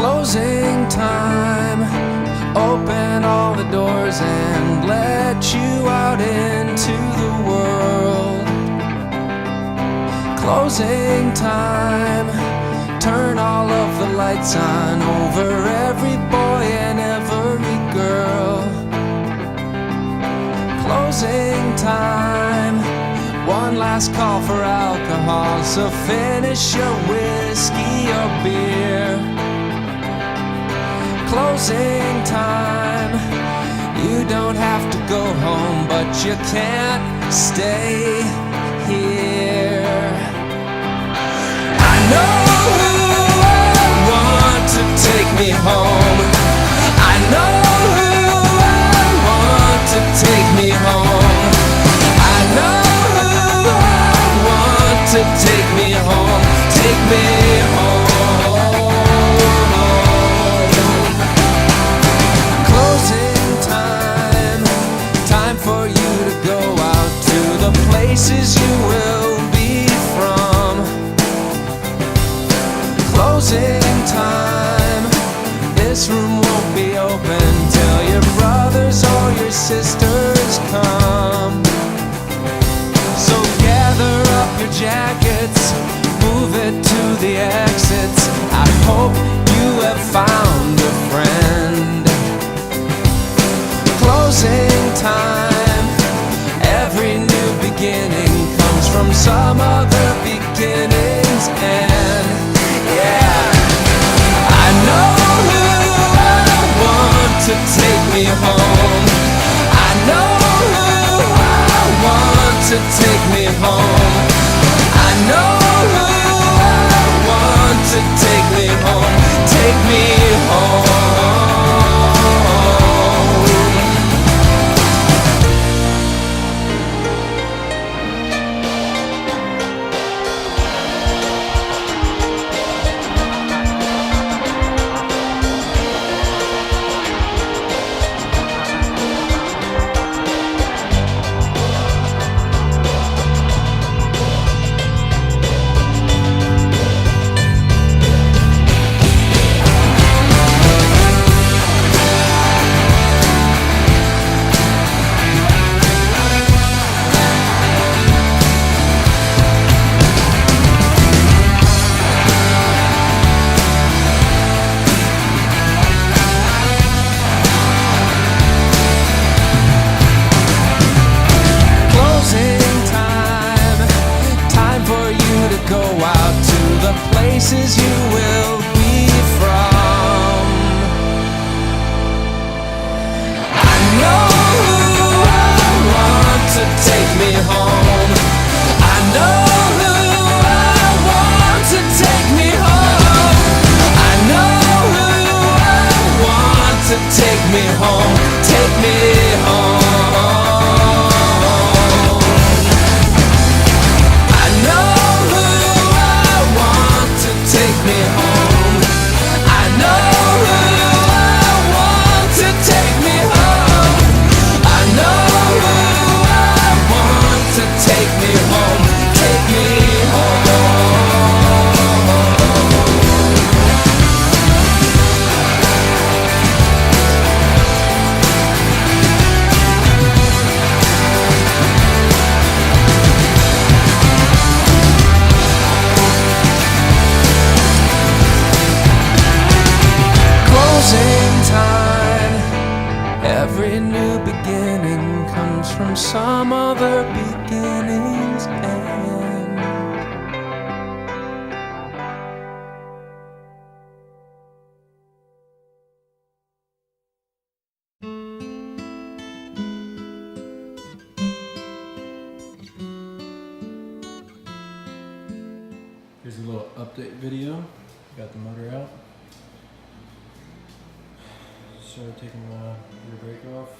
Closing time. Open all the doors and let you out into the world. Closing time. Turn all of the lights on over every boy and every girl. Closing time. One last call for alcohol, so finish your whiskey or beer. Closing time. You don't have to go home, but you can't stay here. I know who I want to take me home. I know who I want to take me home. I know who I want to take me home. Take me home. For you to go out to the places you will be from. Closing time. This room won't be open till your brothers or your sisters come. So gather up your jackets, move it to the exits. I hope you have found a friend. Closing time. Every new beginning comes from some other beginning's end. Yeah, I know who I want to take me home. I know who I want to take me home. I know who I want to take me home. Take me home. Places you will be from. I know who I want to take me home. I know who I want to take me home. I know who I want to take me home. Take me home. Take me home. I know who I want to take me home. I know who I want to take me home. Take me home. Closing time. Every new beginning comes from some other beginning's end. Here's a little update video. Got the motor out. Started taking the rear brake off.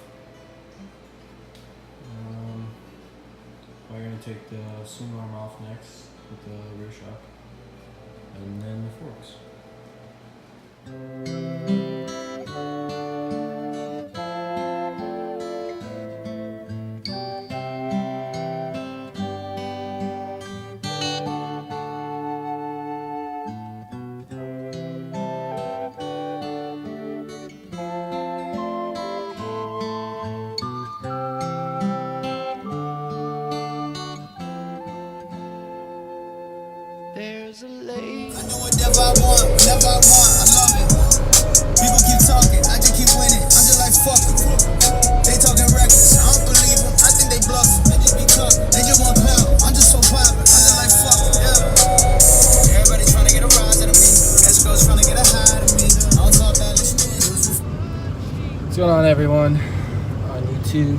We're going to take the swing arm off next with the rear shock, and then the forks. up whenever I want, I love it. People keep talking, I just keep winning. I'm just like, fuck it. They talking reckless, I don't believe them. I think they bluffing. They just be talking. They just want clout. I'm just so poppin'. I'm just like, fuck it. Yeah. Everybody trying to get a rise out of me. Esco's trying to get a high out of me. I don't talk that listen. What's going on, everyone on YouTube?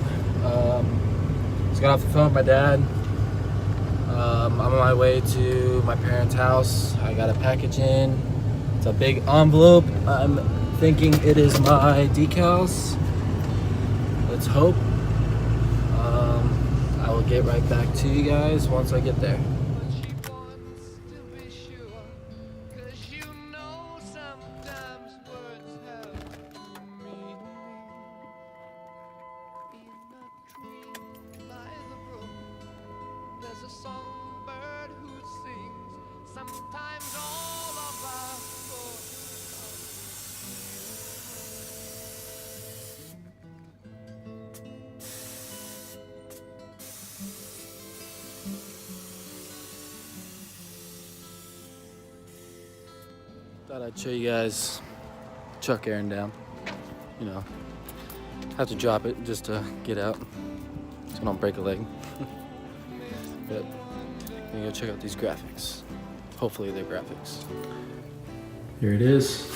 Just got off the phone with my dad. I'm on my way to my parents' house. I got a package in. It's a big envelope. I'm thinking it is my decals. Let's hope. I will get right back to you guys once I get there. She wants to be sure, 'cause you know sometimes words have meaning. In a tree by the brook, there's a songbird who sings. Sometimes all of our thoughts Thought I'd show you guys Chuck Aaron down. You know, have to drop it just to get out, so I don't break a leg. But I'm gonna go check out these graphics. Hopefully they're graphics. Here it is.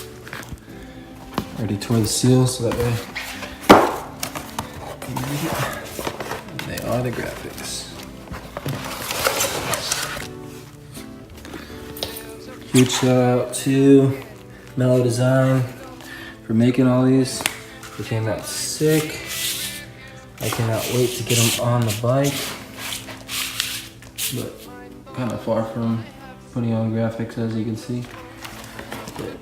Already tore the seal so that way. And they are the graphics. Huge shout out to Mellow Design for making all these. They came out sick. I cannot wait to get them on the bike. But kind of far from putting on graphics, as you can see. But,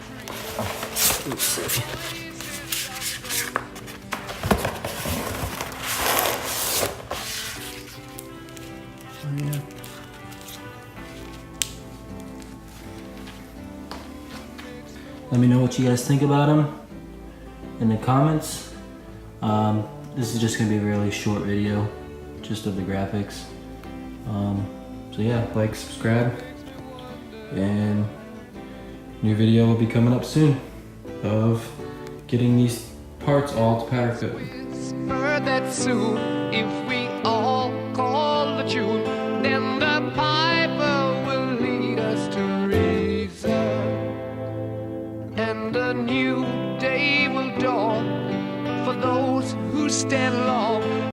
let's see. Oh, yeah. Let me know what you guys think about them in the comments. This is just gonna be a really short video, just of the graphics. So yeah, like, subscribe, and new video will be coming up soon of getting these parts all to powder coat. whisper that soon, if we all call the tune, then the piper will lead us to reason, and a new day will dawn for those who stand long.